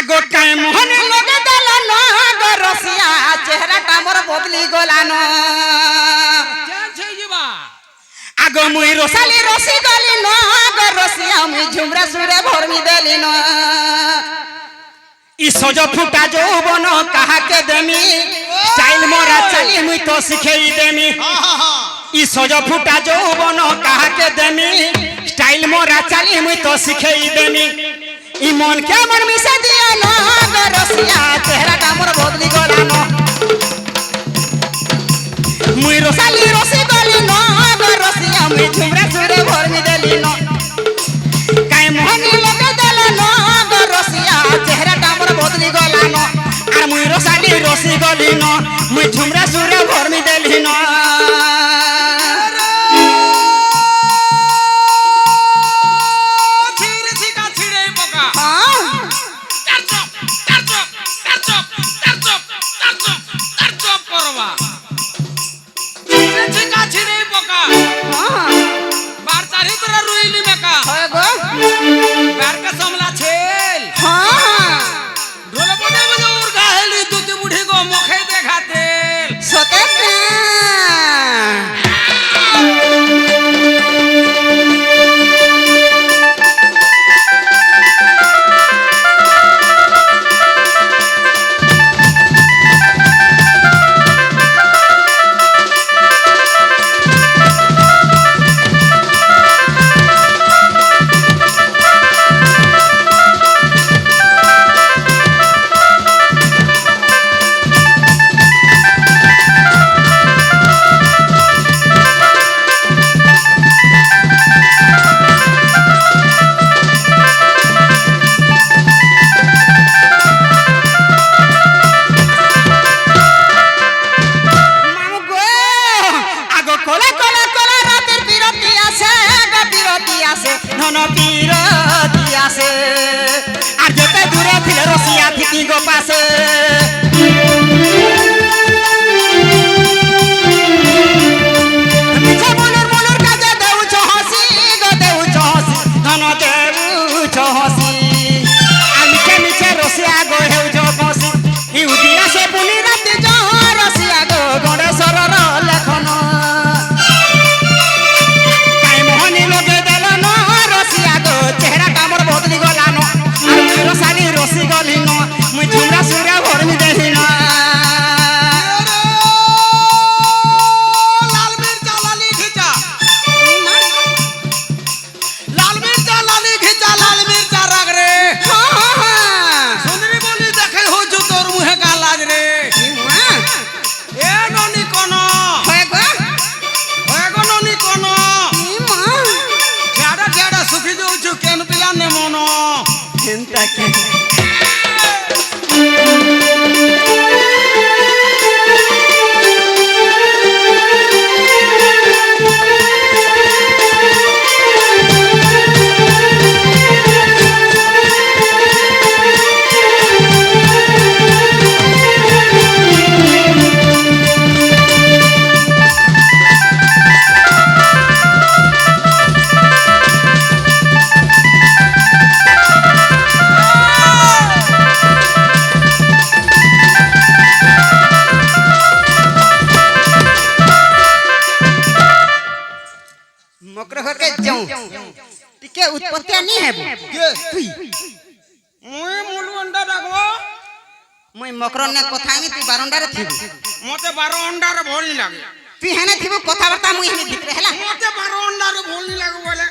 আগো কাই মোহনে লগে দেল না গো রসিয়া চেহারাটা মোর বদলি গলান আগো মুই রসালি রসি গলি না গো রসিয়া মুই ঝুমরা সুরে ভরমি দেলি না ই সজ ফুটা যৌবন কাহাকে দেমি স্টাইল মোরা চালি মুই তো শিখেই দেমি ই সজ ফুটা যৌবন কাহাকে দেমি স্টাইল মোরা চালি মুই তো শিখেই দেমি ই মন কেমন মিশে দিয়া না গো রসিয়া চেহারাটা মোর বদলি গলান মুই রসালি রসি গলি না গো রসিয়া মুই ঝুমরা সুরে ভরমি দেলি না কাই মোহনি লগে দেল না গো রসিয়া চেহারাটা মোর বদলি গলান আর মুই রসালি রসি গলি না মুই ঝুমরা সুরে ভরমি দেলি না আর যেতে দূরে থিলে রসিয়া থিকি গো পাশে মিছে মনুর মনুর কাজে দেউছ হসি গো দেউছ হসি ধন দেউছ হসি আর মিছে মিছে রসিয়া গো হেউছ বসি ইউদিয়া সে পুনি রাতে জহ রসিয়া গো গণেশ্বরর লেখন কাই মোহনি লগে দেল ন রসিয়া গো চেহারাটা মোর বদলি গলান রসালি রসি গলি ন মুই ঝুমরা সুরে ভরমি দেলি না লাল মির্চা লালি খিচা লাল মির্চা লালি খিচা লাল মির্চা রাগ রে সুন্দরী বলি দেখে হইছু তোর মুহে গালাজ রে এ ননি কোন হয় গো ননি কোন ঝাড়া ঝাড়া সুখি যাউছু কেন পিলা নে মন চিন্তা কে मकर होके जाऊं टिके उत्पत्ति नहीं है तुई मुई मुलु अंडा डागबो मैं मकर ने कथा में तू बारंडा रे थिबु मते 12 अंडा रे भोल नी लागे तू हेने थिबु कथा वार्ता मुई हेने भितरे हला मते 12 अंडा रे भोल नी लागे बोले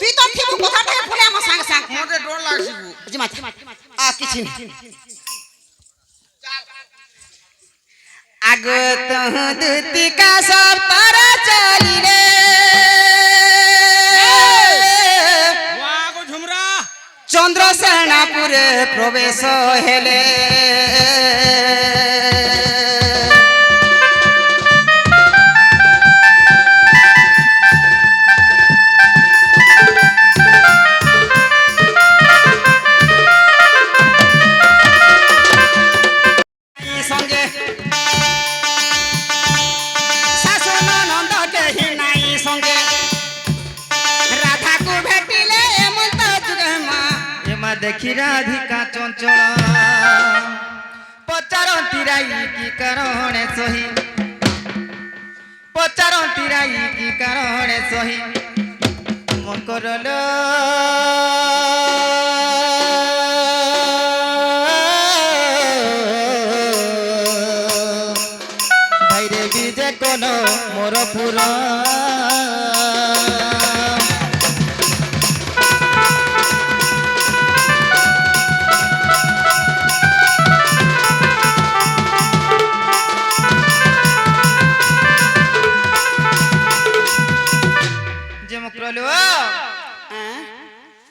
तू तो थिबु कथा टे फले हम संग संग मते डर लागसिबु जी माथा आ किछि नहीं আগত দুতিকা সব তারা চলি রে ওয়াগো ঝুমরা চন্দ্রসেনাপুরে প্রবেশ হেলে সঙ্গে দেখি রাধিকা চঞ্চল পচারন্তি রাই কি কারণে সহি পচারন্তি রাই কি কারণে সহি মকরল ভাইরে বিজে কোন মোর পুরা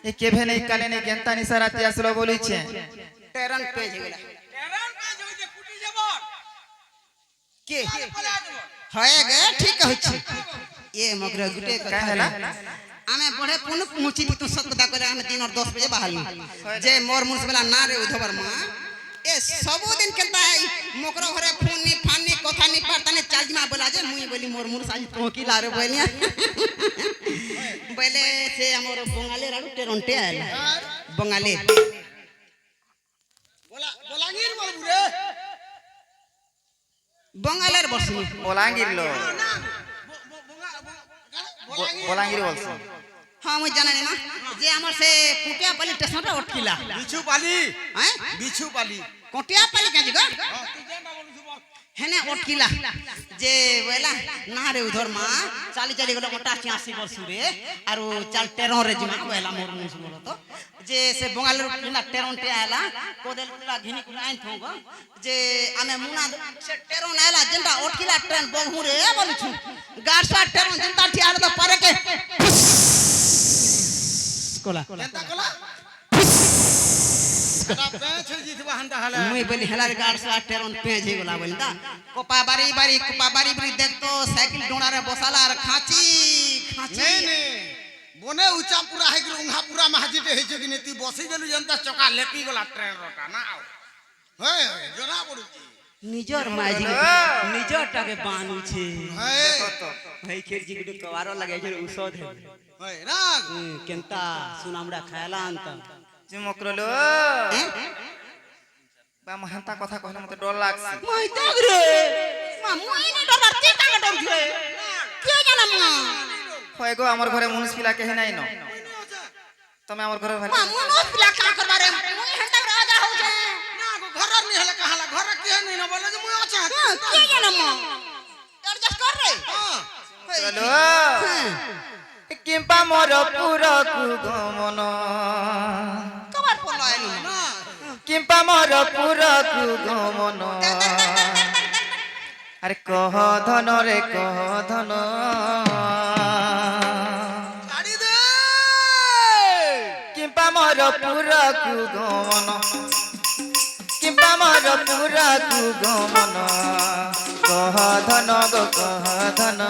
এ কেভে নেই কালে নেই গেন্তা নিসারাতি আসলো বলিছে টেরন পেজ গেলা কে হয় গে ঠিক হচ্ছে এ মগর গুটে কথা হেলা আমি পড়ে পুন পৌঁছি তো সত কথা করে আমি 3 और 10 बजे बाहर जे मोर मुंस बेला ना रे उधबर मा ए सबो दिन केलता मकर घरे फोन नी फानी कथा नी पारताने चार्ज मा बोला जे मुई बोली मोर मुंस आज तो की लारे बोलिया बोले से हमर बंगाली राडू टेरंटे आला बंगाली बोलांगीर बोलबू रे बंगालेर बसनी বলাঙ্গীর লো বলাঙ্গীর বলছো हां मुई जाना ना जे हमर से कुटिया पाली स्टेशन रे अटकिला बिछु पाली हैं बिछु पाली कुटिया पाली के जगह हां तू जेना बोलू सुबह हेने अटकिला जे बोला ना रे उधर मा चाली चाली गलो मोटा 86 वर्ष रे आरो चाल टेरो रे जिमा बोला मोर मुंस बोलो तो जे से बंगाल रे टेरोन टे आला कोदेल कुला घिनी कुलाइन थोगो जे आमे मुना से टेरोन आला जेंटा अटकिला ट्रेन बहु रे बोलु छु गाडसा टेरोन जेंटा ठियार तो पारे के कोला केनता कला कदा पेछ जीतबा हंडा हला मुई बोली हेला रे गाडसा टेरोन पेज हे गोला बोलता कोपा बारी बारी देख तो साइकिल डोड़ा रे बसाला और खाची खाची नहीं नहीं बने ऊंचा पूरा है कि उंगा पूरा महाजिटे है कि नेती बसी गेलु जनता चका लेपी गला ट्रेन रोटा ना हे जना पडुची निजर माजी निजर टाके बानु छे हे भाई खेर जी के कवारो लगे छे औषध है हे ना केनता सुनामड़ा खायला अंत চুমকরলো বা মহান্তা কথা কইলে মতে ডর লাগছে মই তাগ রে মা মই নি ডর তে টাকা ডর রে কে জানা মা হয় গো আমার ঘরে মনুষ পিলা কেহে নাই ন তুমি আমার ঘরে ভাই মা মনো পিলা का करबा रे মই हंता राजा हो जे ना घर नि हला कहाला घर के नहीं ना बोले जे मुई अच्छा के जाना मा एडजस्ट कर रे हां চলো কিম্পা মোর পুরকু গমন कबर पोलो आइलो ना কিম্পা মোর পুরকু গমন আরে কহ ধন রে কহ ধন गाड़ी दे কিম্পা মোর পুরকু গমন কিম্পা মোর পুরকু গমন কহ ধন গো কহ ধন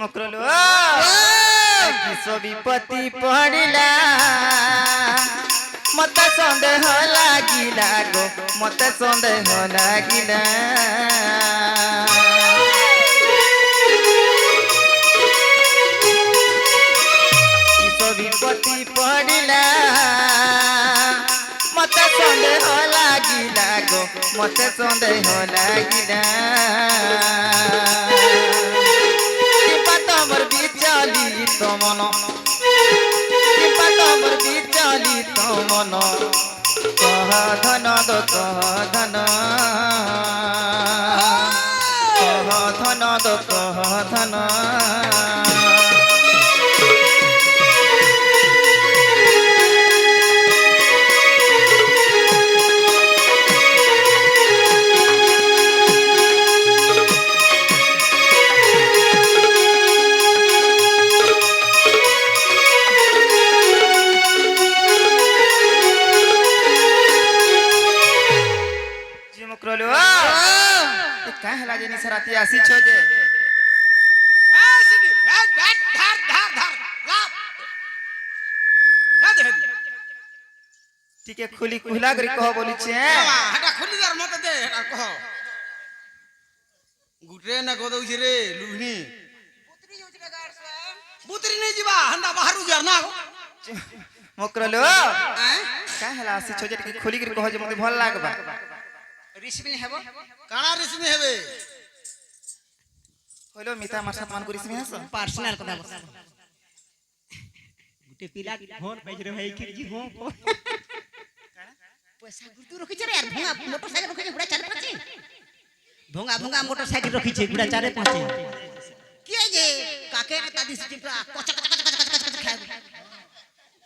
মকরলো বিপত্তি পড়িলা মতে সন্দেহ লাগিলা গো মতে সন্দেহ লাগিলা বিপত্তি পড়িলা মতে সন্দেহ লাগিলা গো মতে সন্দেহ লাগিলা তোমার বিচলিত মন কিংবা তোমার বিচলিত মন কহ ধন গো কহ ধন কহ ধন গো কহ ধন କାଁ ହେଲା ଯେ ନିଶା ରାତି ଆସିଛ ଯେ টিকে খুলি খুলা করে কহ বলিছে বাবা হেটা খুলি দার মতে দে হেটা কহ গুটরে না গদউছি রে লুভনি বুতরি নেই ଯିବା ହଣ୍ଡା ବାହାରୁ ଯା ନା মকরলো কা হেলা আসি ছোজে টিকে খুলি করে কহ যে মতে ভাল লাগবা রিসমিনি হেব কাଣା রিসমি হেবে হইলো মিতা মার সাথ মান করিসমি হাস পার্সোনাল কথা বস গুটে পিলা ফোন পাইছে রে ভাই কিরজি হো পয়সা গুটু রখিছে রে আর ভঙ্গা মোটরসাইকেল রখিছে গুড়া চারে পাঁচে ভঙ্গা ভঙ্গা মোটরসাইকেল রখিছে গুড়া চারে পাঁচে কি এই যে কাকে তা দিছি পুরা কচা কচা কচা কচা কচা কচা খায়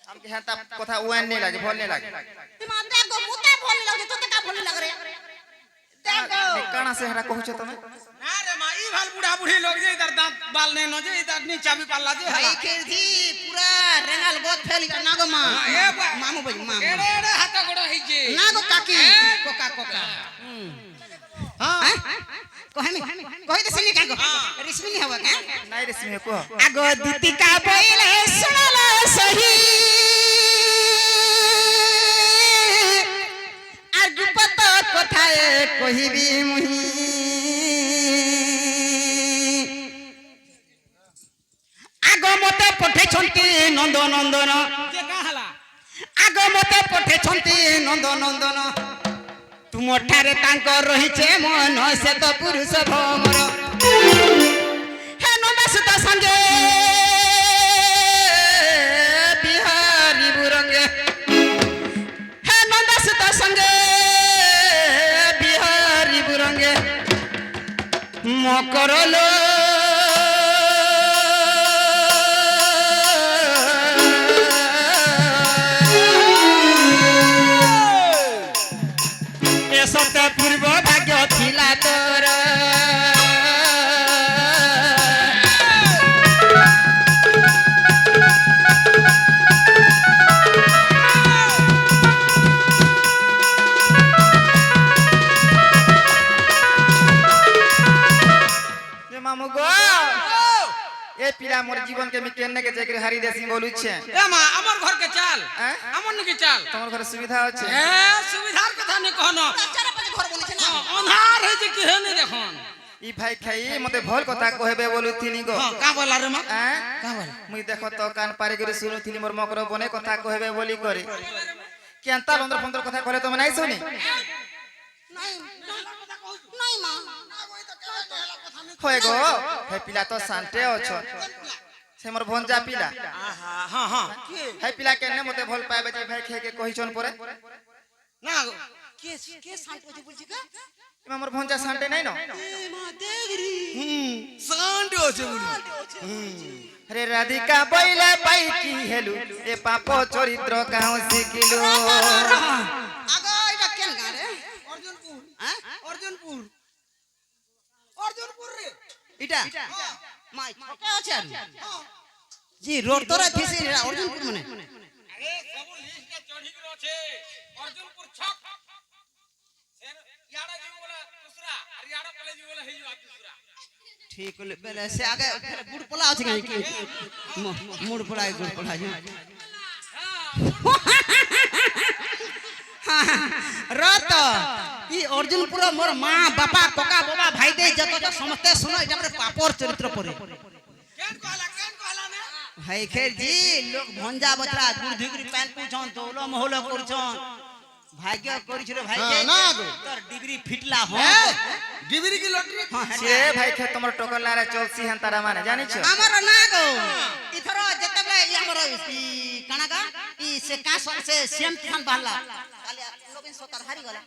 আমকে হেতা কথা ওয়ান নে লাগে ভাল নে লাগে তুমি দেখো মুতে ভাল লাগে তোতে কা ভাল লাগে রে দেখো কানা সে হেরা কহুছ তুমি না রে মা ই ভাল বুড়া বুড়ি লোক যে তার দাঁত বাল নেই ন যে তার নি চাবি পাল্লা যে ভাই কেজি পুরা রেঙ্গাল গদ ফেলি না গো মা মামু ভাই মামু এড়ে এড়ে হাত গোড় হইছে না গো কাকি কোকা কোকা হ্যাঁ কহেমি কই দেছিনি কাগো রিসমিনি হবা কা নাই রে সিমে কহ আগো দিতিকা বইলে শুনলা সহি আর গুপত কথায় কহিবি মুহি আগো মতে পঠেছন্তি নন্দনন্দন যে কা হলা আগো মতে পঠেছন্তি নন্দনন্দন ତୁମ ଠାରେ ତାଙ୍କ ରହିଛେ ମନ ସେ ତ ପୁରୁଷ ଭମର ହେ ନନ୍ଦସୁତ ସଞ୍ଜେ ବିହାରୀ ବୁରଙ୍ଗେ ହେ ନନ୍ଦସୁତ ସଞ୍ଜେ ବିହାରୀ ବୁରଙ୍ଗେ ମକରଲୋ সত পূর্ব ভাগ্য ଥିଲା তোর যে মামু গো এ পিলা মোর জীবন কে মি কেনে কে জায়গা হারি দেছি বলুছে এ মা আমার ঘর কে চাল হ্যাঁ? আমার নাকি চাল তোমার ঘরে সুবিধা আছে এ সুবিধার কথা নে কহনো চারে পাঁচে ঘর বলিছে না অন্ধার হইছে কি হেনে দেখুন ই ভাই খাই মতে ভল কথা কহেবে বলুথিনি গো হ্যাঁ কা বলা রে মা হ্যাঁ কা বলা মুই দেখো তো কান পারি করে শুনুথিনি মোর মকর বনে কথা কহেবে বলি করে কেনতা লন্দর ফন্দর কথা কলে তুমি নাই শুনি নাই নাই মা হয় গো হে পিলা তো শান্তে অছ সে মোর ভঞ্জা পিলা আহা হ্যাঁ হ্যাঁ হে পিলা কেনে মতে ভল পাইবে যে ভাই খেকে কহিছন পরে না কে কে শান্ত হইছে বলছি কা ইমা মোর ভঞ্জা শান্তে নাই ন এ মা দেগরি শান্তি আছে বলি রে রাধিকা বইলে পাই কি হেলু এ পাপ চরিত্র কাহু শিখিলু আগো এটা কেন গা রে অর্জুনপুর হ্যাঁ অর্জুনপুর অর্জুনপুর রে এটা মাই ছকে আছে আর জি রোড তোরা ফিসি অর্জুনপুর মানে আরে সব লিস্টে চড়ি গলো আছে অর্জুনপুর ছক ইয়াড়া জিও বলা দুসরা আর ইয়াড়া কলে জিও বলা হেইও দুসরা ঠিক হলে বেলে সে আগে গুড় পোলা আছে কাই কি মুড় পোলা গুড় পোলা আছে রত ই অর্জুনপুর মোর মা বাপা কাকা বাবা ভাই দে যত সমস্তে শুনো এটা আমাদের পাপর চরিত্র পরে কেন কহলা না ভাই খের জি লোক ভঞ্জা বচরা গুড় ধুগরি প্যান পুছন দৌল মহল করছন ভাগ্য করিছিল ভাই হ্যাঁ, না গো। তোর ডিগ্রি ফিটলা হ ডিবিরি কি লটরি সে ভাই খে তোমার টকর লারে চলছি হেন তারা মানে জানিছ আমার না গো ইথর যেতেবেলে ই আমার ই কানাগা ই সে কাস সে সিএম কিষান বাহলা কালে নবীন সরকার হারি গলা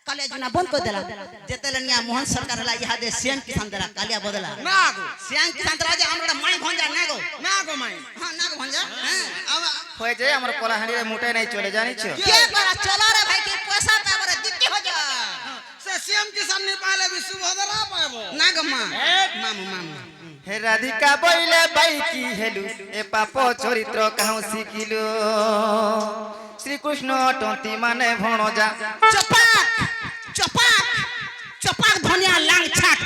কালিয়া জুনা বন্ধ করে দেলা যেতেলে নিয়া মোহন সরকার হলা ইহা দে সিএম কিষান দেলা কালিয়া বদলা না গো সিএম কিষান দেলা যে আমরা মাই ভঞ্জা না গো না গো মাই হ্যাঁ না গো ভঞ্জা হ্যাঁ হয়ে যায় আমার কলাহাড়ি রে মুটাই নাই চলে জানিছ কে করা চলা রে ভাই কি পয়সা পাবরে দিতে हो जा সে সিএম কিষান নি পালে বি সুভদ্রা পাবো না গো মা মামু মামু হে রাধিকা বইলে বাই কি হেলু এ পাপ চরিত্র কাহু শিখিলু শ্রীকৃষ্ণ অটন্তি মানে ভণজা চপাক চপাক চপাক ধনিয়া লাং ছাক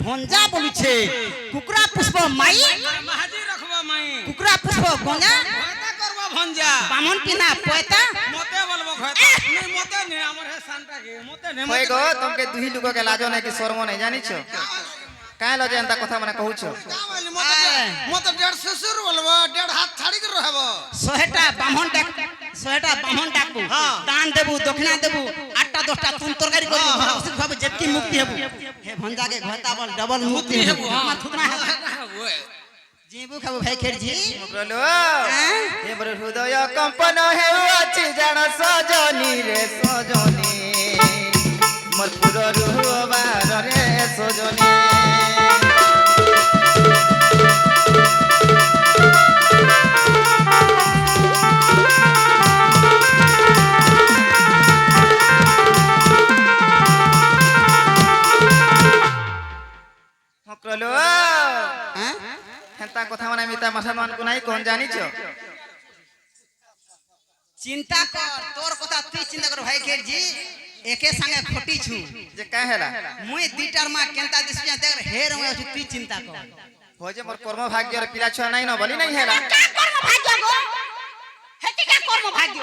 ভঞ্জা বলছে কুকুরা পুষ্প মাই মাহাজি রাখবা মাই কুকুরা পুষ্প গঙ্গা পয়তা করবা ভঞ্জা বামন পিনা পয়তা মতে ঘটা নাই মতে নে আমার হে সানটাকে মতে নে হয়ে গো তোমাকে দুই লোককে লাজ নাই কি শরম নাই জানিছ কাহে লজে এন্তা কথা মানে কହୁছ মতে 150 সুর বলবো 1.5 হাত ছাড়ি করে রহব 100টা বামন ডাকবো দান দেবু দক্ষিণা দেবু 8টা 10টা তুন তরকারি করবো অবশ্যই ভাবে যেতকি মুক্তি হবু হে ভঞ্জাকে ঘটা বল ডবল মুক্তি হবু আমার থুকনা হবে জিবু খাবো ভাই খেরজি বলো এবার হৃদয় কম্পন হেউ আছে জান সজনী রে সজনী মোর পুর রুহবার রে সজনী হকলো হেতা কথা মানে মিতা মাথা মান কোনাই কোন জানিছ চিন্তা কর তোর কথা তুই চিন্তা কর ভাই খেরজি একে সঙ্গে খটি ছু যে কাহে হেলা মুই দুইটার মা কেনতা দিছি দেখ হে রঙে আছে তুই চিন্তা কর हो जे मोर कर्म भाग्य रे पिला छुआ नहीं न बोली नहीं हेला का कर्म भाग्य गो हेती का कर्म भाग्य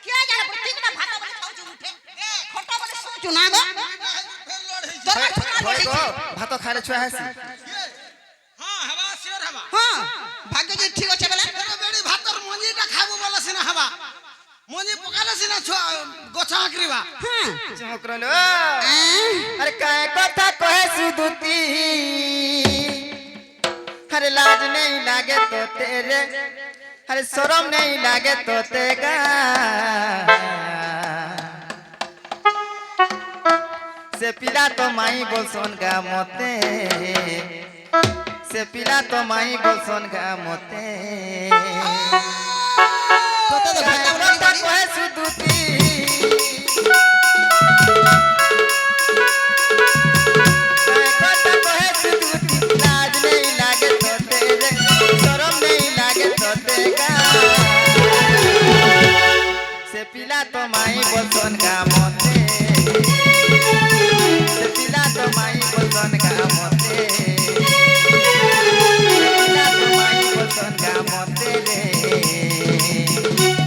क्या जाने प्रति ना भात बोले खाऊ उठे खटा बोले सुचु ना गो तोर होय गो भात खाले छुआ हसी हां हवा सिर हवा हां भाग्य जी ठीक আছে বলে বেড়ি ভাতর মঞ্জিটা খাবো বলা সিনা হবা মঞ্জি পকালে সিনা গছা আকরিবা हां चमकरलो अरे काय कथा कहे सुदुती अरे लाज नहीं लागे तो तेरे अरे शरम नहीं लागे तो तेगा से पिला तो माई बोलसन गा मोते से पिला तो माई बोलसन गा मोते কত তো काय ভাতা कथा कहे सुदुती काय कथा कहे सुदुती लाज नहीं लागे तो तेरे शरम नहीं लागे तो तेगा से पिला तो माई बोलसन गा मोते से पिला तो माई बोलसन गा मोते से पिला तो माई बोलसन गा मोते रे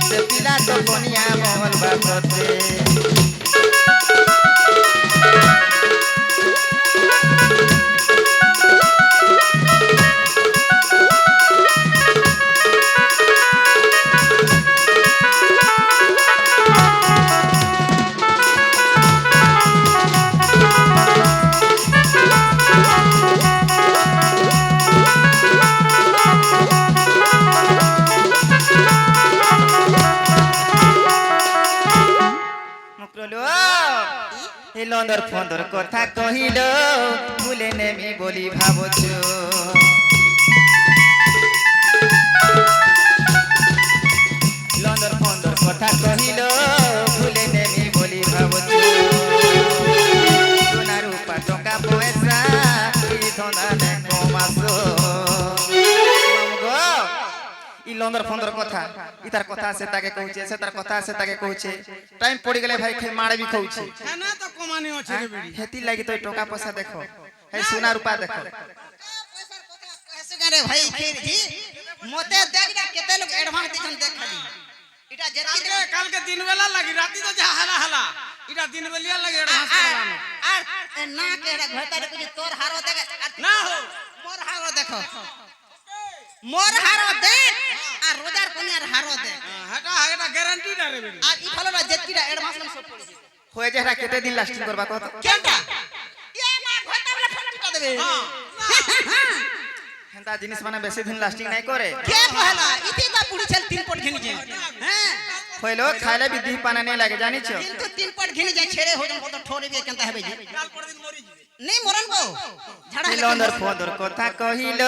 से पिला तो कोनिया मोहन बातोते মুকরলো এই লন্দর ফন্দর কথা কহিল ভুলে নেমি বলি ভাবছো লন্দর ফন্দর কথা কহিল ভুলে নেমি বলি ভাবছো সোনা রূপা টকা পয়সা এই ধন্দা নে কমাসো গো ই লন্দর ফন্দর কথা ইতার কথা আছে তাকে কହୁছে সে তার কথা আছে তাকে কହୁছে টাইম পড়ি গেলে ভাই খে মাড়ে বি কହୁছে না তো কমানি আছে রে বেড়ি হেতি লাগি তো টাকা পয়সা দেখো হে সোনা রূপা দেখো পয়সার কথা কইছে রে ভাই খেরজি মতে দেখ না কেতে লোক এডভান্স দিছন দেখ খালি এটা যেতি কালকে কালকে দিন বেলা লাগি রাতি তো যা হালা হালা এটা দিন বেলিয়া লাগে এডভান্স করলানো আর না কে রে ঘটা রে কইছে তোর হারো দেখ না হো মোর হারো দেখো মোর হারো দেখ আর রোজার কোনিয়ার হারো দেখ হাটা এটা গ্যারান্টি না রে বেড়ি আর ই ফলটা যেতিটা এডভান্স মানে সব পড়ে হয়ে যে হেরা কেতে দিন লাস্টিং করবা কত কেনটা এ মা ঘটা বলে ফলটা দেবে হেনতা জিনিস মানে বেশি দিন লাস্টিং নাই করে কে কহলা ইতি তা পুড়ি ছেল 3 পট ঘিনি যে হ্যাঁ হইলো খাইলে বি দিহ পানা নাই লাগে জানিছো কিন্তু 3 পট ঘিনি যায় ছেড়ে হজন কত ঠোরে বিয়ে কেনতা হবে যে কাল পরদিন মরি যাবে নেই মরন গো ঝাড়া এই লন্দর ফন্দর কথা কহিল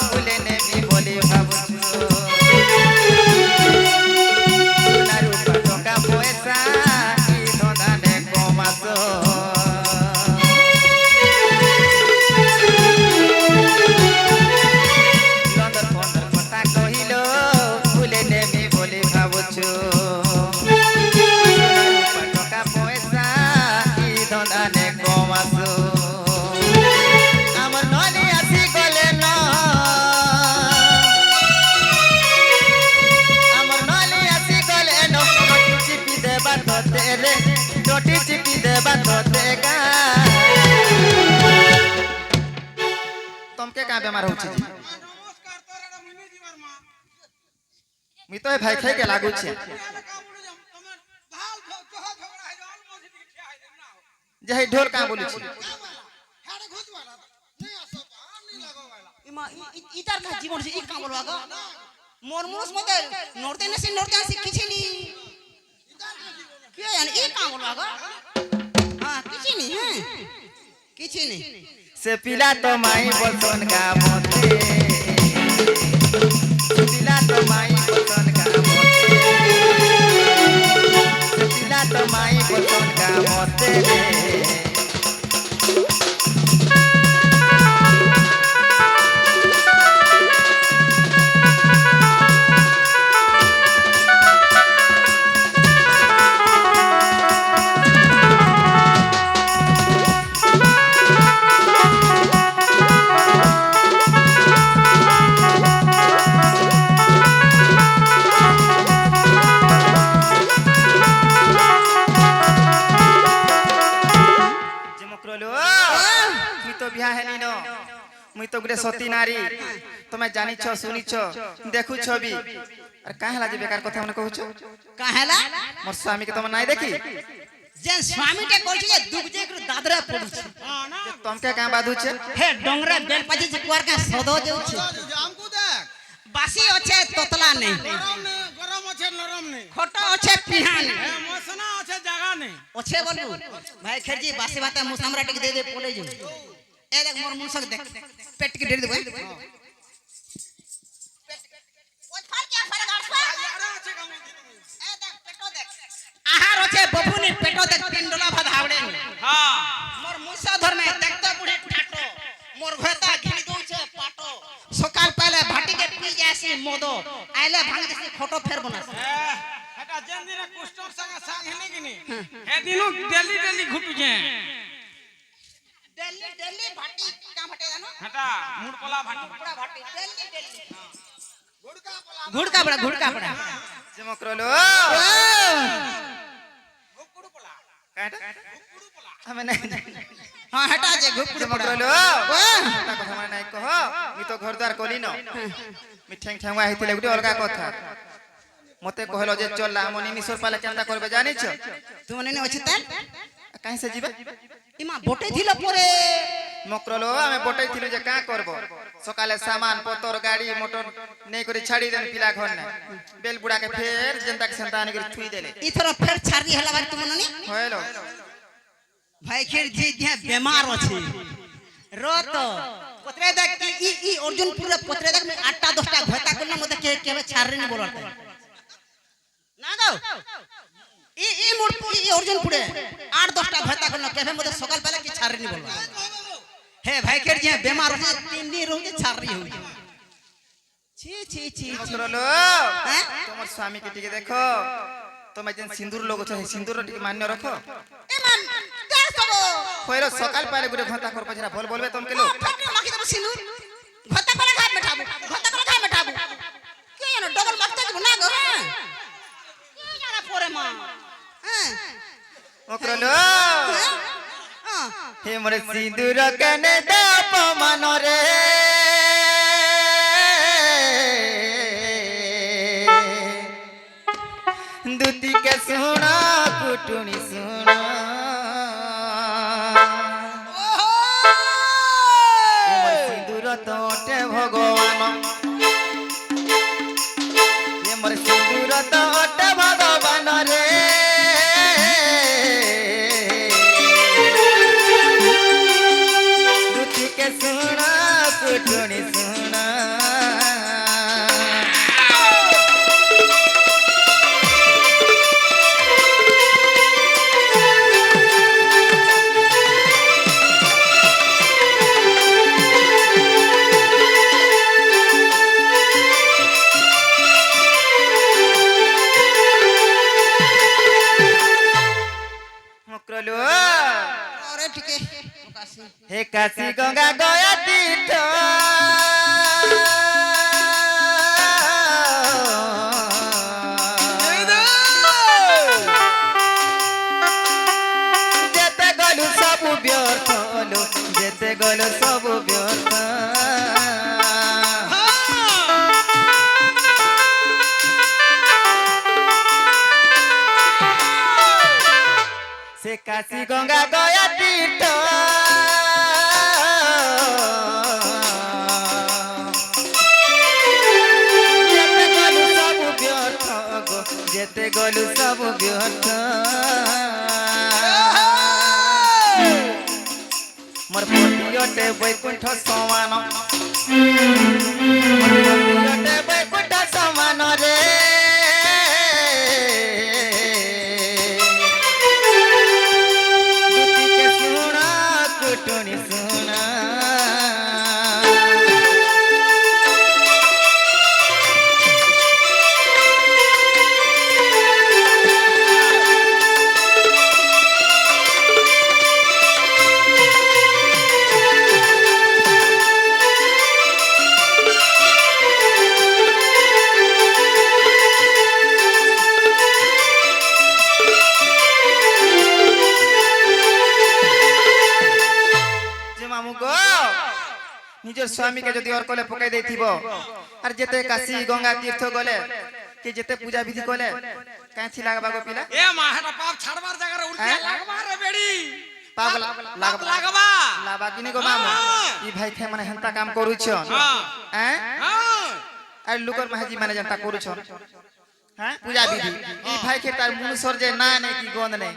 ভুলে নেমি বলি ভাবছো সোনা রূপা টকা পয়সা এই ধন্দা নে কমাসো লন্দর ফন্দর কথা কহিল ভুলে নেমি বলি ভাবছো সোনা রূপা টকা পয়সা এই ধন্দা নে কমাসো আমার নলি আসি গলে ন ତମକେ କାଁ ବେମାର ହଉଛି ଯେ নমস্কার তোর এটা মিনি জীবর মা মুই তো ভাই খাইকে লাগুছে এটা কা বলে যাম তুমি ভাল চহ ঝগড়া হই যাও মসজিদ কি ঠিয়া হই না যে এই ঢোল কাঁ বলুছি হাড়ে ঘুজ বালা নেই আসো আর নি লাগো বালা ইমা ইতার কা জীবন সে ই কাম বলবা গো মোর মুস মতে নর্তে আসি কিছু নি কি জানি ই কাম বলবা গো হ্যাঁ কিছু নি হ্যাঁ কিছু নি সে পিলা তো মাই বসন গা মতে পিলা তো মাই বসন গা মতে পিলা তো মাই বসন গা মতে মুই তো গুড়ে সতী নারী তুমি জানিছ শুনিছ দেখুছ বি আর কাঁ হেলা যে বেকার কথা মনে কহুছ কাহেলা মোর স্বামীকে তুমি নাই দেখি যে স্বামীটা কইছে যে দুখ যে দাদরা পড়ুছে তমকে কাঁ বাঁধুছে হে ডংরা বেল পাজি যে কুয়ার কা সদ যাচ্ছে আমকু দেখ বাসি আছে তোতলা নেই গরম আছে নরম নেই খটা আছে পিহা নেই মসনা আছে জায়গা নেই আছে বলবো ভাই খেরজি বাসি ভাতা মুসামরা টিকে দে দে পড়ে যাও এ দেখ মোর মুসক দেখ পেট কে ডের দেব ওই ফাল কে ফাল গাড়ছা আছে কাম এ দেখ পেটো দেখ আহার আছে বপুনি পেটো দেখ পিন্ডলা ভাত হাওড়ে হ্যাঁ মোর মুসা ধরমে দেখ তো বুড়ে ঠাটো মোর ঘরতা ঘিনি দউছে পাটো সকাল পালে ভাটিকে পি যাসি মদ আইলে ভাঙ দিছি খটো ফের বনাস এটা যেন দিনে কুষ্টর সঙ্গে সাং হেনি কিনি হে দিনু ডেলি ডেলি ঘুটুছে डेली डेली भाटी का भाटे जानो হেটা মুড়পলা ভাটি पूरा भाटी डेली डेली গুড়কা পলা घुड़का पड़ा চমকরলো গুড় পলা কাটা গুড় পলা আমি নাই हां हटा जे घुड़का पड़ा চমকরলো তা কথা মানে নাই কহ মি তো ঘর দ্বার কলি ন মি ঠেং ঠেঙ্গা হইতিলে গুটি অলগা কথা মতে কহলো যে চল আমনি নিসর পালে কেনটা করবে জানিছ तुम ने अछि तन কাই সে জিবে ইমা বটে দিল পরে মকরলো আমি বটাই থিলু যে কা করব সকালে সামান পতর গাড়ি মোটর নেই করে ছাড়ি দেন পিলা ঘর না বেল বুড়া কে ফের জেনতা কে সন্তান করে ছুই দেলে इथरो फेर छारी हला बार तुम ननी হইলো भाई खेर जी जे बीमार अछि रोत पत्रे देख ई अर्जुनपुर रे पत्रे देख में 8टा 10टा घोता करना मते केबे छारी नहीं बोलते ना गो ई मोर ई अर्जुनपुरे 8 10टा घोता करना केबे मते सकाल पहले की छारी नहीं बोलते हे भाई खेर जी बीमार हो 3 दिन रहो छारी हो छी छी छी মকরলো हैं তোমার স্বামী কে টিকে দেখো তুমি যেন সিন্দুর লোক আছে সিন্দুর টিকে মান্য রাখো ए मान देख सबो কইলো সকাল পালে গুড়ে ঘন্টা করবে যেটা বল বলবে তুমি কেলো फटके माखी देबो सिंदूर घोता कोला खाय बैठाबो घोता कोला खाय बैठाबो के जानो डबल माखते को ना गो हैं के जाना पोरे मां हैं মকরলো हां হে মোরে সিন্দুর কেনে দাপ মনরে দুতি কে শুনা কুটুনি শুনা সিন্দুর তোটে ভগবান মোর সিন্দুর তোটে ভগবান রে দুতি কে শুনা কুটুনি শুনা মকরলো अरे ठीक है मुकासी হে কাশী গঙ্গা গয়া তীর্থ যেতে গলু সবু ব্যর্থ হলো যেতে গলু সবু ব্যর্থ গলু সব ব্যর্থ মোর পতিয়তে বৈকুণ্ঠ সমান মোর পতিয়তে বৈকুণ্ঠ সমান রে দুটিকে শুণ কুটুনি শুণ নিজের স্বামীকে যদি অর কলে পকাই দেইথিব আর যেতে কাশী গঙ্গা তীর্থ গলে কি যেতে পূজা বিধি কলে কাঁচি লাগবা গো পিলা এ মা হেটা পাপ ছাড়বার জায়গারে উল্টে লাগবা রে বেড়ি পাপ লাগবা লাগবা কিনি গো মামু ই ভাই খে মানে হেনতা কাম করুছ হ্যাঁ আর লোকর মাহাজি মানে যেনতা করুছ হ্যাঁ পূজা বিধি ই ভাই খে তার মুনুসর যে না নেই কি গন্ধ নেই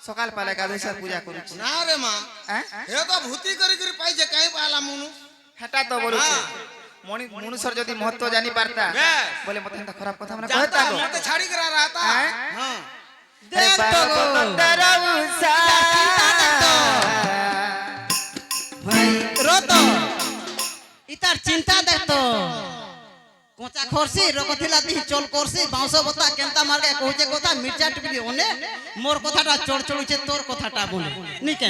সকাল পালে গাধুসর পূজা করুছ না রে মা হ্যাঁ হে তো ভূতি করি করি পাইছে কাই পালা মুনু হেটা তো বলুছে মনুষ্যর যদি মহত্ব জানি পারতা বলে মতে হেনতা খারাপ কথা মানে কইতা জানতা গো মতে ছাড়ি করা রাতা হ্যাঁ? হ্যাঁ দেখ তো গো দরউসা রত ইতার চিন্তা দেখতো কোচা খরসি রকথিলা দি চল করসি বাউঁশ বতা কেনতা মারকে কইছে কথা মির্জা টিপি ওনে মোর কথাটা চড় চড়ুছে তোর কথাটা বলে নিকে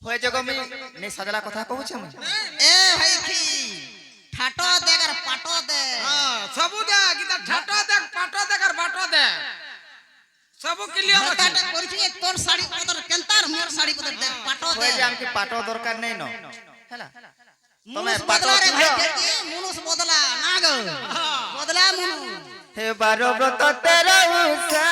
হয়ে যে গমি নেই সাজলা কথা কହୁছে আমি এ ভাই কি ঠাটো দেখ আর পাটো দে হ্যাঁ সবু দে কিতা ঠাটো দেখ পাটো দেখ আর বাটো দে সবু ক্লিয়ার আছে কথাটা করিছি তোর শাড়ি পদর কেনতার মোর শাড়ি পদর দেখ পাটো দে হয়ে যে আমাকে পাটো দরকার নেই ন হেলা তুমি মুনুষ পাটো বদলা রে ভাই দিও কি মুনুষ বদলা না গো বদলা মুনু হে বারো ব্রত তেরা উষা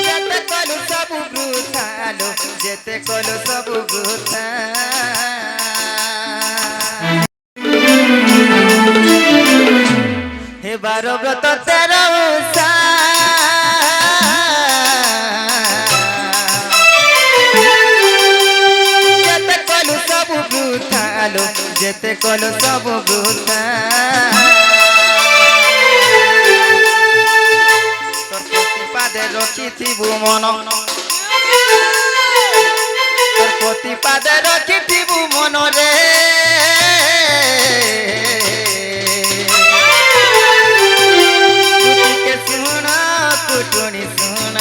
যেতে কলু সবু বৃথালো যেতে কলু সবু বৃথা হে বারো ব্রত তেরা উষা যেতে কলু সবু বৃথালো যেতে কলু সবু বৃথা তোর প্রতিপাদে রখিথিবু মন তোর প্রতিপাদে রখিথিবু মন রে কুটিকে শুণ কুটুনি শুণ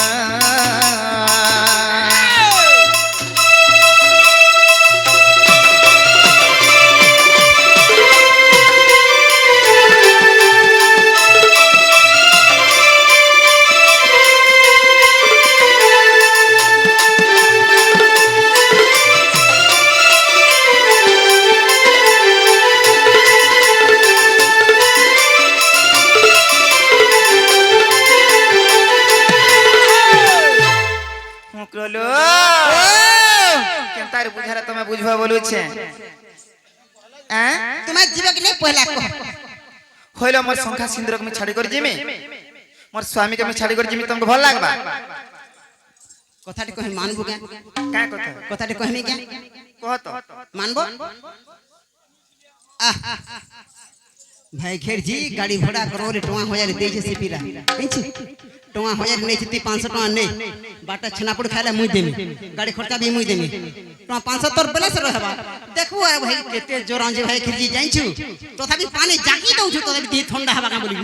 মুকরলো কেনতার বুঝারা তুমি বুঝবা বলুছে হ্যাঁ তুমি জীবে কি নাই পহলা কহ হইল মোর সংখ্যা সিন্দুরকে আমি ছাড়ি করে জিমি মোর স্বামীকে আমি ছাড়ি করে জিমি তোমাকে ভাল লাগবা কথাটি কহি মানবু কে কায় কথা কথাটি কহিনি কে কহ তো মানবো আহ ভাই ঘেরজি গাড়ি ভড়া করোরে টোয়া হজার দেইছে সে পিলা বুঝছি টোয়া হজার নেই ছিতি 500 টাকা নেই বাটা ছানাপুর খাইলে মুই দেমি গাড়ি খরচা भी মুই দেমি টোয়া 500 তোর বেলেস रहबा देखू आ भाई केते जोरांजे भाई घेरजी जाइछु तथापि पानी जाकी दउछु तथापि दी ठंडा हवा का बोली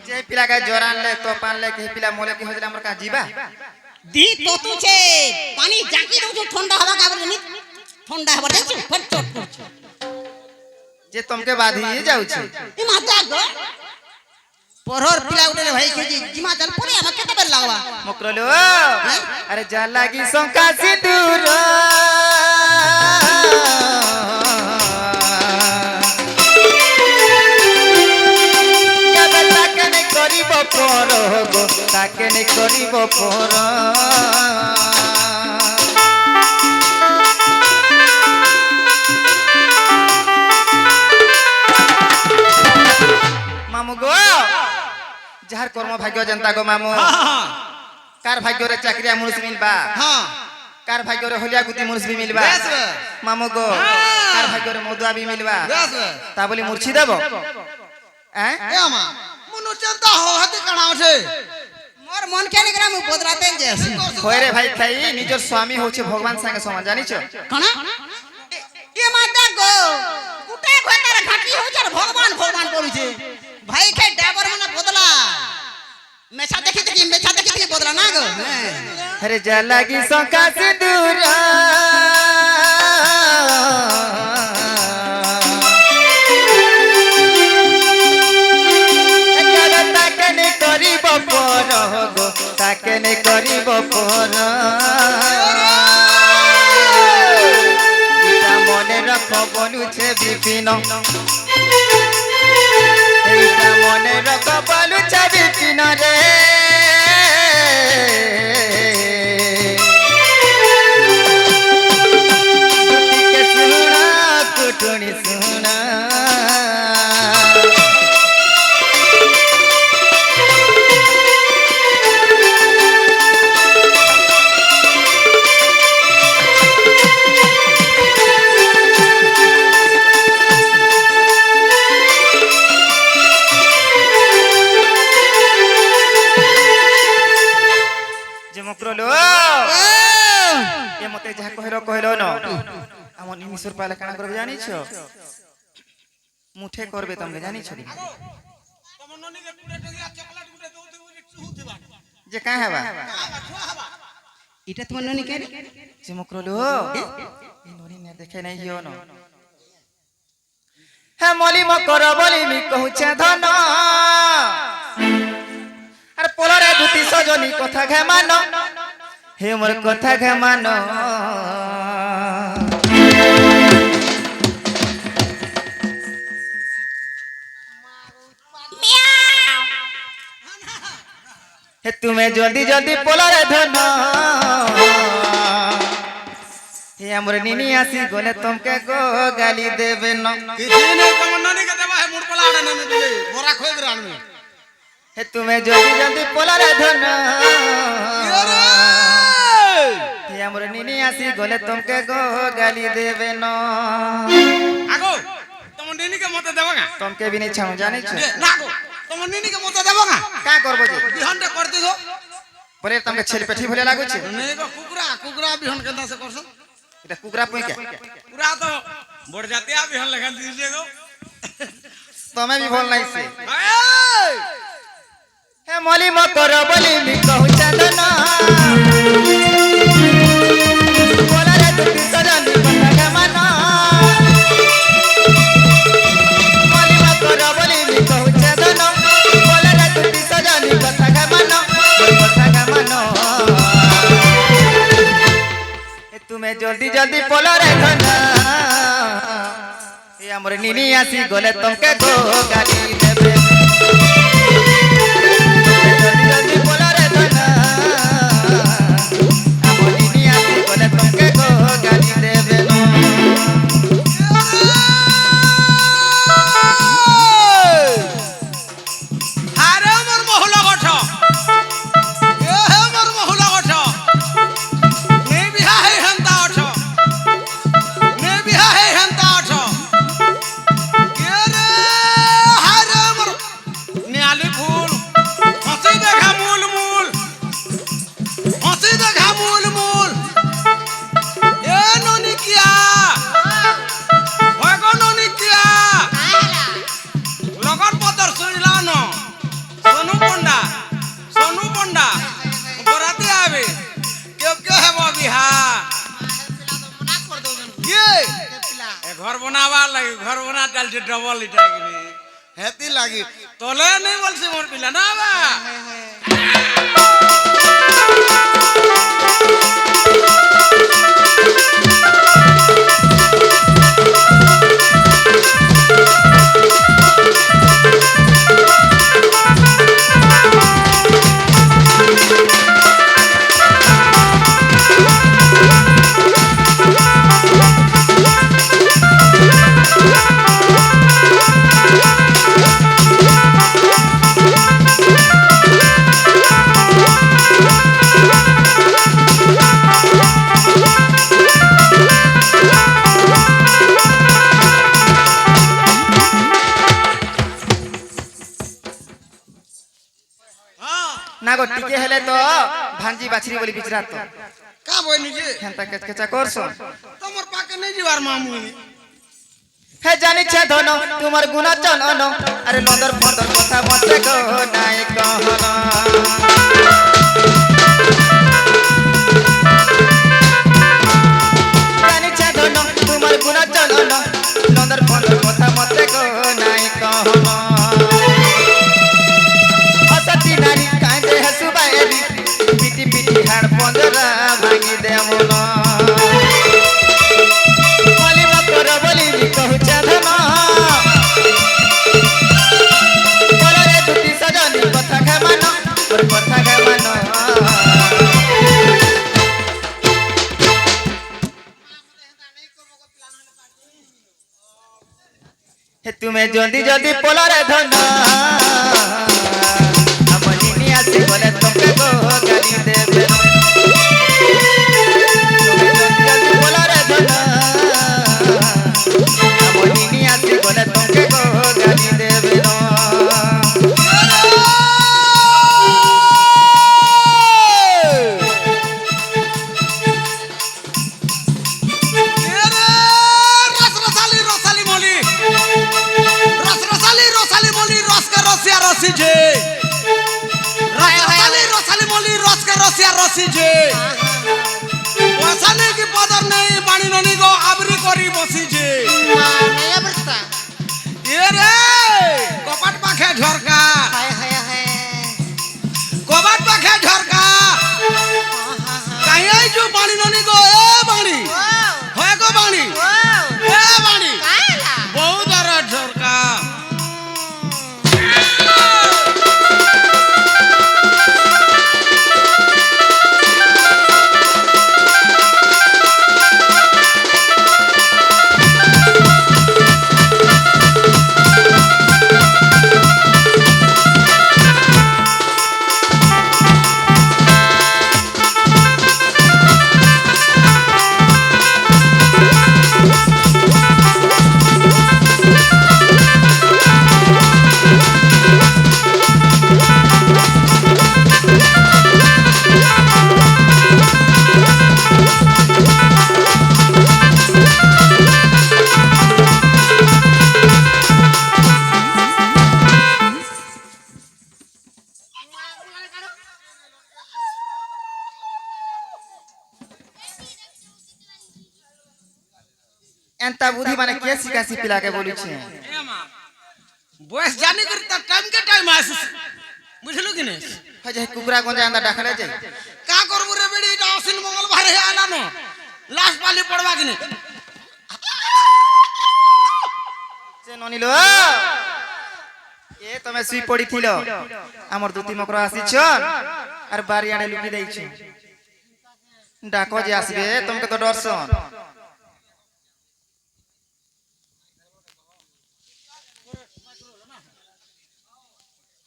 যে পিলাকে জরান লে তো পানলে কি পিলা মোলে কি হইলে আমার কা জিবা दी तो तुछे पानी जाकी दउछु ठंडा हवा का बोली ठंडा हवा देखछु फटचट करछु যে তোমাকে বাঁধি যাଉଛି ই মাতা গো পরহর পিলা উঠে ভাই কেজি জিমা চাল পরে আমাকে কেতে বেল লাগবা মুকরলো আরে যা লাগি সংখ্যা সিঁদুর কেবে তাকে নেই করিব পর গো তাকে নেই করিব পর যাহার কর্ম ভাগ্য জনতা গো মামু কার ভাগ্যরে চাকরিয়া মুনিস মিলবা হ্যাঁ কার ভাগ্যরে হলিয়া গুতি মুনিস বি মিলবা বেশ বেশ মামু গো কার ভাগ্যরে মধুয়া বি মিলবা বেশ বেশ তা বলি মূর্ছি দেব হ্যাঁ এ আমা মনু চিন্তা হাতে কানা আছে মোর মন কেন করে আমি বদলাতে যাইছি হয় রে ভাই তাই নিজের স্বামী হচ্ছে ভগবান সঙ্গে সমান জানিছ কোন এ মাতা গো গুটে ঘটার ঘাটি হচ্ছে আর ভগবান ভগবান করুছে ভাই কে ড্রাইভার মানে বদলা মেছা দেখি বদলা না গো হ্যাঁ अरे जलगी सका सिंदूर ताकने करीब पर गो ताकने करीब पर मने रख बनुछे विपिन এইটা মনে রখ বলুছে বিপিন রে কুটুনি শুনা যে মকরলো এ মতে যাহা কহিল ন আমার নিমিষর পালে কানা করবে জানিছ মুঠে করবে তুমি জানিছ যে কাঁ হেবা এটা তোমার ননি কে যে মকরলো এই ননি নে দেখে নাই হিও ন হে মলি মকর বলি মি কহুছে ধন আর পোলরে দুতি সজনী কথা ঘে মান হে মোর কথা ঘে মান হে তুমি জলদি জলদি পোলরে ধন হে আমার নিনি আসি গলে তোমাকে গো গালি দেবে ন কিছু নেই তোমার ননিকে দেবা হে মুড় পলা আড়ে নেমে দিলে বড়া খই করে আনবে হে তুমি জলদি জলদি পোলরে ধন হে আমার নিনি আসি গলে তোমাকে গো গালি দেবে ন আগো তোমার ননিকে মতে দেবা না তোমাকে भी नहीं छाऊं जाने छ না গো তোমার ননিকে মতে দেবা না का करबो जे বিহনটা করে দিছো পরে তোমাকে ছেলে পেঠি ভলে লাগু छ নেই গো কুকুরা বিহন কেনতা সে করছো এটা কুকরা পই के পুরা তো বড় জাতিয়া বিহন লেখা দিছে গো তুমি भी बोल नहीं से এই हे मली मकर बली मी कहू चंदन बोला रे दुती सजनी बंदा के मन मली मकर बली मी कहू चंदन बोला रे दुती सजनी कथा के मन ए तुम्हें जल्दी जल्दी बोला रे धन ए हमर निनी आसी गले तुमके गो गाली देबे जल्दी जल्दी बोला रे धन हमर निनी आसी गले तुमके गो गाली देबे नो আরে মোর মহলা গঠ এ হে মোর মহলা গঠ নে বিহা হে হন্তা অঠ নে বিহা হে হন্তা অঠ কে রে হারে মোর নিয়ালি ফুল হসি দেখা মূল মূল হসি দেখা মূল মূল এ ননি কিয়া হয় গো ননি কিয়া লগন পদর শুনিলা ন সোনু পন্ডা বরাতে আবে কেউ হেব বিহা কি এ ঘর বানাবার লাগি ঘর বানা চালছে ডবল এটা কিনি হেতি লাগি তলে নেই বলছি মোর পিলা না বা हेले तो भांजी बाछरी बोली बिचरा तो का बोई निजे हेंता केचकेचा करसो तमर पाके नहीं जीवार मामू हे जानी छे धनो तुमर गुना चलन अरे लंदर फंदर কথা মতে গো নাই कहना जानी छे धनो तुमर गुना चलन लंदर फंदर কথা মতে গো নাই कहना असती नारी कांदे हसुबाएली पिटी पिटी हाड़ पंजरा भांगी देवना बोली मकर बोली कहू धन बोलो रे दुटी सजनी कथा खे मान और कथा खे मान हे तुम्हें जल्दी जल्दी पोला रे धन हमनी नी आसी बोले तुमके को गाली देबे तुम्हें जल्दी जल्दी पोला रे धन हमनी नी आसी बोले तुमके को गाली देबे रसी जे रसाली मोली रस के रसिया रसी जे वसाने की पदर नहीं पानी ननी को आबरी करी बसी जे नहीं अबरता ये रे कपाट पाखे झरका हाय हाय हाय कपाट पाखे झरका कहीं आई जो पानी ननी को ए बाणी होए को बाणी ए बाणी काला बहुत दरा झरका एंता बुद्धि माने के सिकासी पिला के बोली छे बस जाने कर टाइम के टाइम आस बुझलु कि नहीं हो जे कुकरा गोंजा अंदर डाखले जे का करबु रे बेड़ी इटा असिन मंगलवार हे आना न लास्ट पाली पड़वा कि नहीं से ननिलो ए तमे सुई पड़ी थिलो हमर दुती मकरा आसी छन और बारी आड़े लुकी देई छ डाको जे आसबे तुमके तो डरसन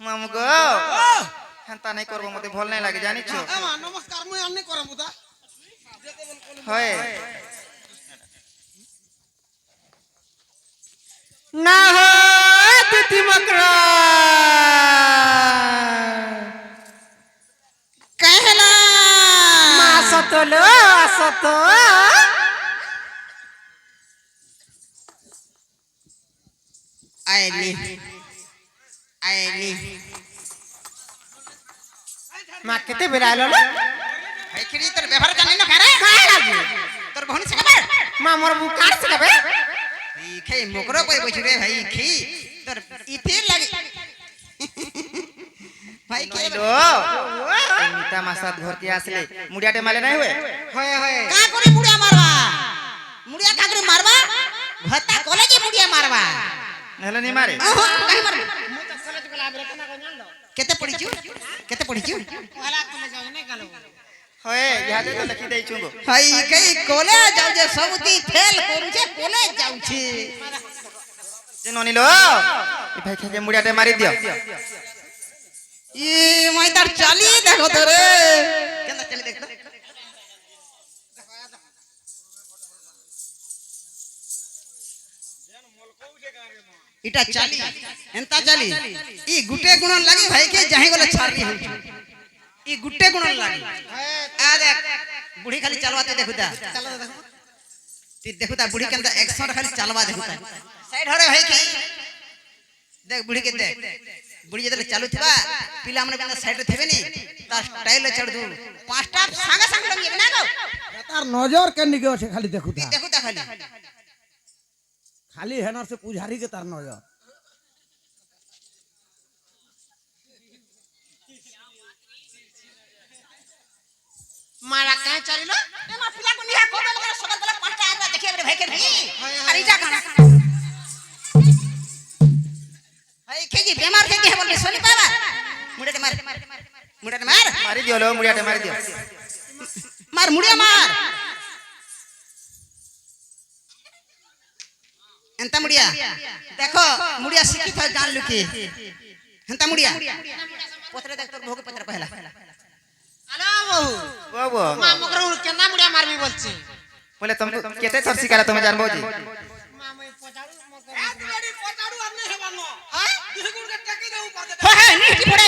मामू गो हेंता नहीं करबो मते भल नहीं लागे जानि छ एमा नमस्कार मुई अन्ने करम बुता होय ना हो तिथि मकरा कहला मा सतलो सत आइली मा केते बेरालो ले भाई खिड़ी तोर व्यवहार जाने न करे काय लागे तोर बहन से खबर मा मोर मुंह काट से बे ई खे मोकरो कोई बच रे भाई खी तोर इथे लागे भाई के लो मीता मासात घर के आसले मुडियाटे माले नहीं हुए होय होय का करे मुड़िया मारवा मुड़िया का करे मारवा भत्ता कॉलेज मुड़िया मारवा नहले नहीं मारे काहे मारवा मु तो कॉलेज गला बरे तना को जान लो केते पढ़िछु वाला कॉलेज जाऊ नहीं गलो होए यहाँ तो लिखी दे चुंगो भाई कई कॉलेज जाऊ जे सबती फेल करू जे कॉलेज जाऊ छी जे ननी लो ई भाई के मुडियाटे मारी दियो ई मैं तार चाली देखो तो रे केना चली देख इटा चाली एंता चाली ई गुटे गुण लागी भाई के जाहि गले छारी हो ई गुट्टे गुण लागी आ देख बुढ़ी खाली चलवाते देखुता चलो देखो ती देखुता बुढ़ी के अंदर एक्शन खाली चलवा देखुता साइड हरे भाई की देख बुढ़ी के देख बुढ़ी जदले चालू थबा पिला हमने के साइड थेबे नी ता स्टाइल चढ़ दू पांचटा संग संग लगी ना गो तार नजर के निके আছে খালি দেখুতা देखुता खाली खाली हेनर से पुजारी के तार नजर मारा कहां चलिलो ए मा पिला को निहा को बेला सगर बेला पांचटा आंगरा देखिए रे भाई के नहीं अरे जा गाना भाई के जी बीमार के है बोल सुनी पावा मुड़े मार मारी दियो लो मुड़ियाटे मारी दियो मार मुड़िया मार एंता मुड़िया देखो मुड़िया शिक्षित है जान लुकी एंता मुड़िया पत्रे देख तोर भोग पत्र कहला আলা বহু बाबू মা মগর কেনা মুড়িয়া মারবি বলছি बोले तुमको केते थर सिखाला तुम्हें जानबो जी মা মই পচাড়ু মগর এ তুই পচাড়ু আপনি হেবানো হ্যাঁ দিগুর के टकी देऊ पाते हे नीटी पड़े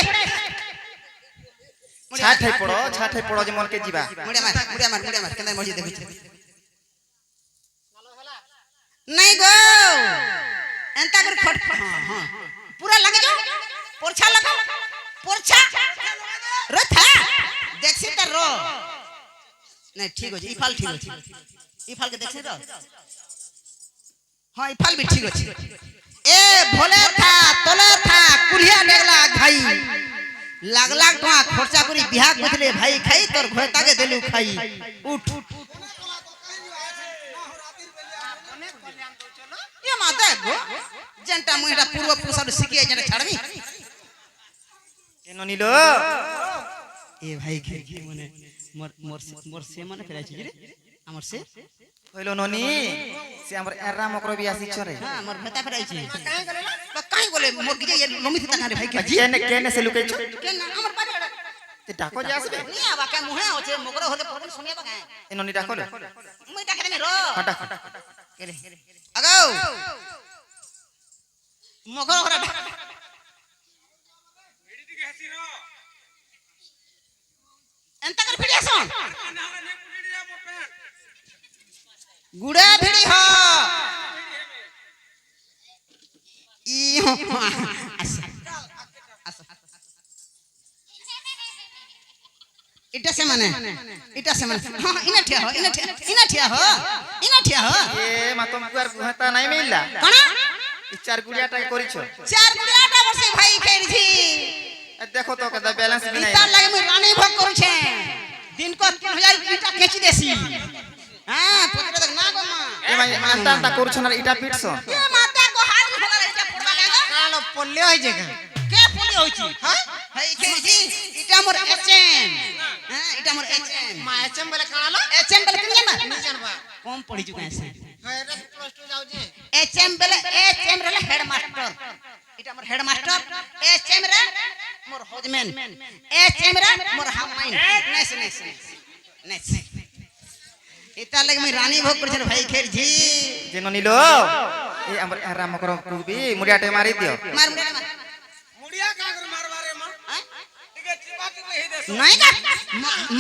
छाठे पड़ो जे मन के जीवा मुड़िया मार केना मर्जी देखु नहीं गो एंता कर खट हां पूरा लगे जो पोरछा लगा पोरछा रथा देखसी त रो नहीं ठीक हो जी इफाल ठीक हो इफाल के देखसी रो हां इफाल भी ठीक हो ए भोले था तोले था कुरिया डेगला खाई लाग लाग टका खर्चा करी बिहाक बदले भाई खाई तोर घोता के देलु खाई उठ ये माता गो जनता मुइटा पूर्व पुरुष सिकिया जने छाड़बी एनो नीलो ए भाई के मने मोर से मने फेराइ छी रे हमर से होइलो ननी से हमर एरा मकरो भी आसी छरे हां मोर भता फेराइ छी काई बोले मोर के ये लमी थता ना रे भाई के केने से लुकै छ के ना हमर बारे ते डाको जे आसबे नी आबा के मुहे होचे मकरो होले पवन सुनिया बा एनो नी डाको ले मुई डाके दे रो हटा के रे अगाऊ मकरो होरा एंता कर फिड़िया सोन गुड़ा भिड़ी हो ई हो इटा से माने हां इना ठिया हो ए मा तुम कुआर गुहता नहीं मिलला कोना ई चार गुड़ियाटा करी छ चार गुड़ियाटा बसे भाई फेर छी देखो तो कदा बैलेंस भी नहीं इता लागे मैं रानी भोग करू छे दिन को 3000 ईटा खेची देसी हां पकड़ तक ना गो मां ए भाई अंता करू छ ना ईटा पीट छ ए माता को हाथ होला ईटा पड़वा लागा कालो पल्ले होई जेगा के पुली होई छी हां भाई खेची ईटा मोर एचएम हां ईटा मोर एचएम मा एचएम बोले कालो एचएम बोले किन ना नहीं जानबा कम पढ़ी चुका है से हेरे प्लस 2 जाऊ जे एचएम बोले एचएम रे हेडमास्टर इटा मोर हेडमास्टर एचएम रे मोर हजमेन एचएम रे मोर हाउमाइन नेस इता लगे मैं रानी भोग कर छे भाई खेर जी जेनो नीलो ए हमर एरा मकरो कुबी मुड़ियाटे मारी दियो मार मुड़िया का कर मारवारे मां ठीक चिपा चिपा ही दे नहीं का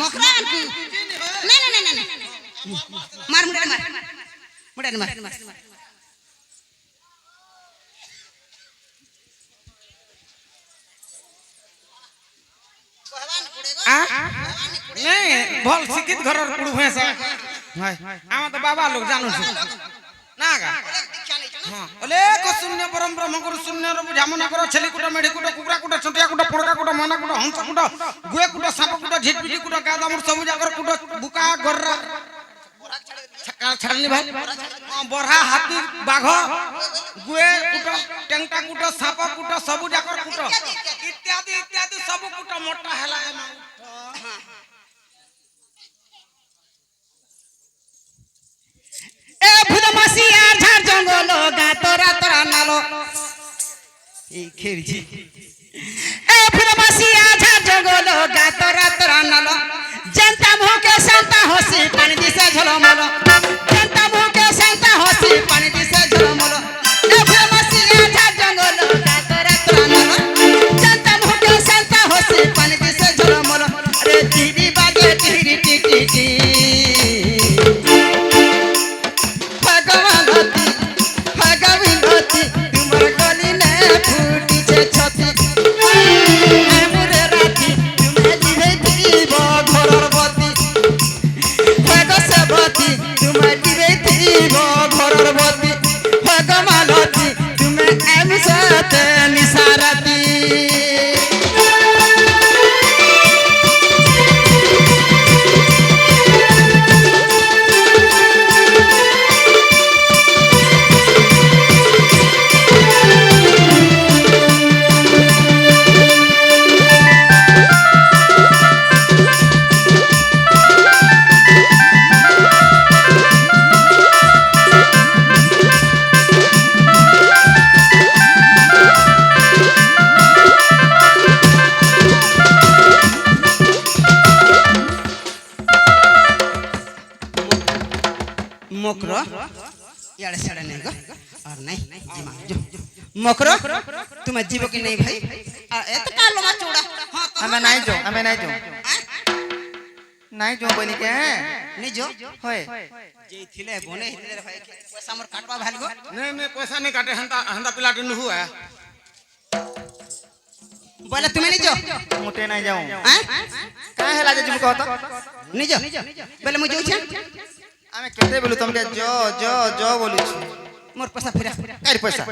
मकरा नहीं मार नहीं भल शिक्षित घरर कुडु भैसा हाय आमा तो बाबा लोग जानू छ नागा हां ओले को शून्य परम ब्रह्म गुरु शून्य रूप जामना करो छली कुटा मेढी कुटा कुबरा कुटा छोटिया कुटा पोड़का कुटा माना कुटा हंस कुटा गुए कुटा साप कुटा झिटपिटी कुटा गादामुर सब जाकर कुटा बुका गर्रा छड़नी भाई बरहा हाथी बाघ गुए कुटा टेंटा कुटा साप कुटा सब जाकर कुटा इत्यादि इत्यादि सब कुटा मोटा हैला ए भुदमासिया झार जंगल गा तोरा तोरा नालो ए खेरजी ए भुदमासिया झार जंगल गा तोरा तोरा नालो जनता मुह के संता होसी पानी दिसे झलमलो जनता मुह के संता होसी पानी दिसे झलमलो ए भुदमासिया झार जंगल गा तोरा तोरा नालो जनता मुह के संता होसी पानी दिसे झलमलो গো ঘরর বতী হয় গো মালতী তুমি এমি সাথে নিসারাতি मोकरो यार साड़े नहीं गो और नहीं जीमा जो मोकरो तुम्हें जीवो की नहीं भाई एत कालो मा चूड़ा हां तो हमें नहीं जो नहीं जो बनी के नहीं जो होए जे थिले बने हिले रे भाई पैसा मोर काटवा भाल गो नहीं पैसा नहीं काटे हंता हंता पिलाटी नु हुआ बोले तुम्हें नहीं जो मोटे नहीं जाऊं हैं काहे है लाजे तुम कहत नहीं जो बोले मुझे उछे आमे केते बोलू तुमके जो बोलू छी मोर पैसा फिरा कारी पैसा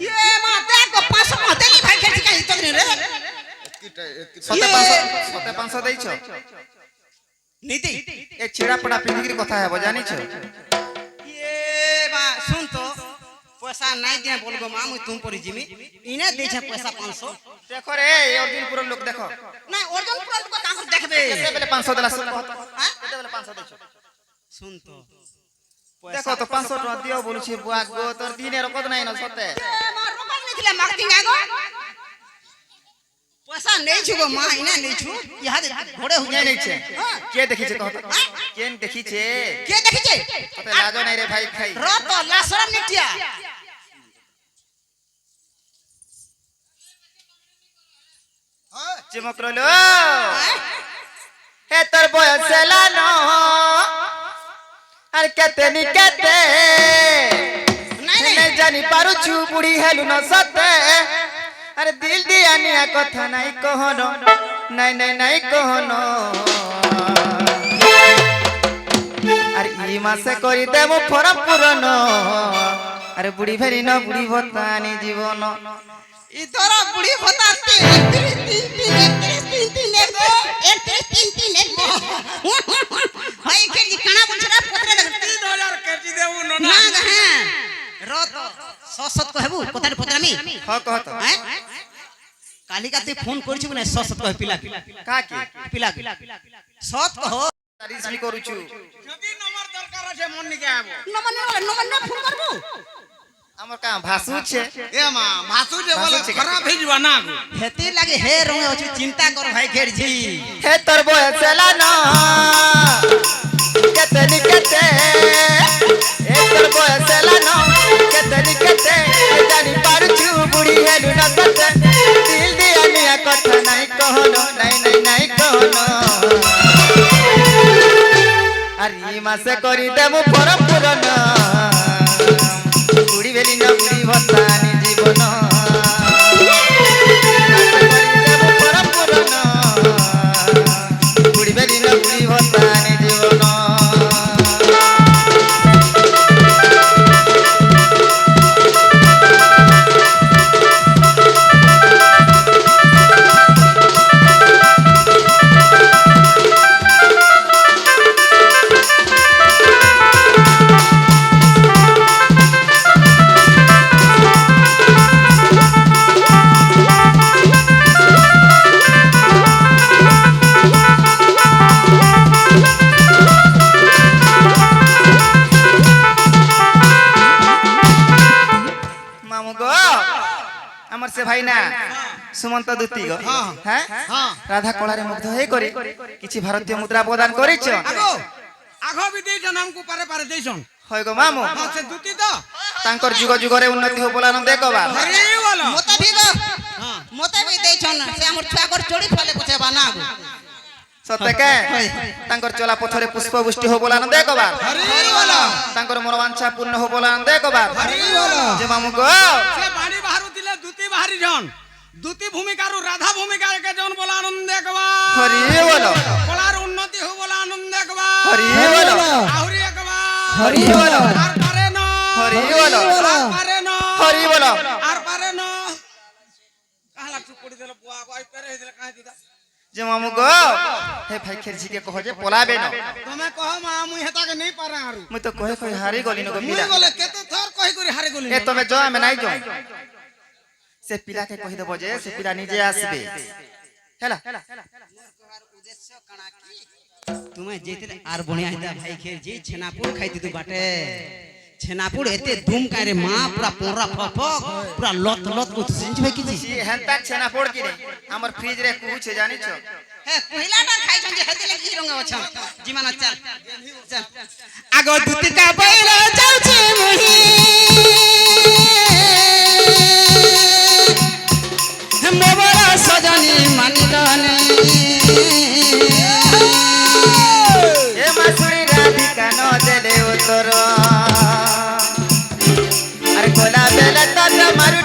ये मां देखो 500 मां देली भाई खेची काई तो रे सते 500 देई छ नीति एक छेड़ा पड़ा पिंदिगिरी कथा है जानी छ ये बा सुन तो पैसा नहीं दे बोल गो मां मु तुम परी जिमी इने दे छ पैसा 500 देखो रे अर्जुन पुर लोग देखो ना अर्जुन पुर को कांकर देखबे केते बेले 500 देला सुन केते बेले 500 देछ सुन तो देखो तो 500 टका दियो बोलू छी बुआ गो तोर दिने रकत नहीं न सते मां रोकल नहीं थिले मार्केटिंग आगो पैसा नहीं छुगो मां इने नहीं छु यहां घोड़े हो नहीं छे के देखि छे कहत केन देखि छे के देखि छे तते लाजो नहीं रे भाई खाई रो तो लासरम निटिया चिमक रोलो हे तोर बयस लानो अरे केते नी केते नहीं जानी पारु छु बुढ़ी हेलु न सते अरे दिल दिया निया कथा नहीं कहनो नहीं कहनो अरे ई मासे करी देबो फरम पुरनो अरे बुढ़ी भेरी न बुढ़ी भतानी जीवन इतरा बुढ़ी भता 3 भाई के जी काना बुछरा पत्रे लग 3000 केजी देऊ न ना है रो तो ससत कहबू पत्रे पत्रे मी ह कहत हैं काली का ते फोन करछु ने ससत कह पिला का की पिला सत कहो तारीफ भी करू छु যদি नंबर दरकार আছে মন নিকে আবো नमन फोन करबू हमर का भासु छे ए मां भासु जे बोले भासु छे खराब भई जवा ना हेती लागे हे रंगे अछि चिंता कर भाई घेर जी हे तोर बयस लानो केते नी केते हे तोर बयस लानो केते नी केते जानी पारु छु बुढ़ी हेलु न सते दिल दिया निया कथा नहीं कहनो नहीं कहनो अरे मासे करी देबो परम पुरन बुढ़ी भेली न बुढ़ी भतानी जीवन परम पुरन बुढ़ी भेली न बुढ़ी भतानी जीवन से भाई ना सुमंत दूती गो हैं राधा कलारे मुग्ध हे करी किछि भारतीय मुद्रा प्रदान करी छ आगो आगो भी देछ हमको पारे पारे देछन होय गो मामू हां से दूती तो तांकर जुग जुगरे उन्नति हो बोला न देखो बा अरे वाला मोता भी गो मोता भी देछन से हमर छुआ कर चोरी फले पछे बाना गो सत्य के तांकर चला पथरे पुष्प वृष्टि हो बोला न देखो बा हरि वाला तांकर मनोवांछा पूर्ण हो बोला न देखो बा हरि वाला जे मामू गो से बाणी बाहरु दिले दूती बाहरी जन दूती भूमिका रु राधा भूमिका के जन बोला आनंद देखबा हरि वाला कलार उन्नति हो बोला आनंद देखबा हरि वाला आहुरी एकबा হরি বলো আর পারে না হরি বলো আর পারে না হরি বলো আর পারে না কাহলা চুপ করে দিল বুয়া কই পেরে দিল কাই দিদা যে মামু গো হে ভাই খেরজি কে কহ যে পলাবে না তুমি কহ মা মুই হেতাকে নেই পারে আর মুই তো কহে কহে হারি গলি ন গো মুই পিলা বলে কেতে থর কই করে হারে গলি এ তুমি যাও আমি নাই যাও সে পিলাকে কহি দেব যে সে পিলা নিজে আসবে হেলা তুমি যেতে আর বনিয়া হিতা ভাই খের যে छेनापुर খাইতে তু বাটে छेनापुर এতে ধুম কারে মা পুরা পোরা ফফক পুরা লত লত কত সিনজ ভাই কিছি সি হেনতা ছেনা পড় কি রে আমার ফ্রিজ রে কুছে জানিছ হ্যাঁ কহিলাটা খাইছন যে হেতে লাগি রঙ অছন জিমানা চল চল আগ দুতিকা বাইরে যাଉଛି মুহি মোবর সজনী মানিলনে এ মাসুরি রাধিকা ন দেলে উত্তর আরে কোলা বেলা তত মারু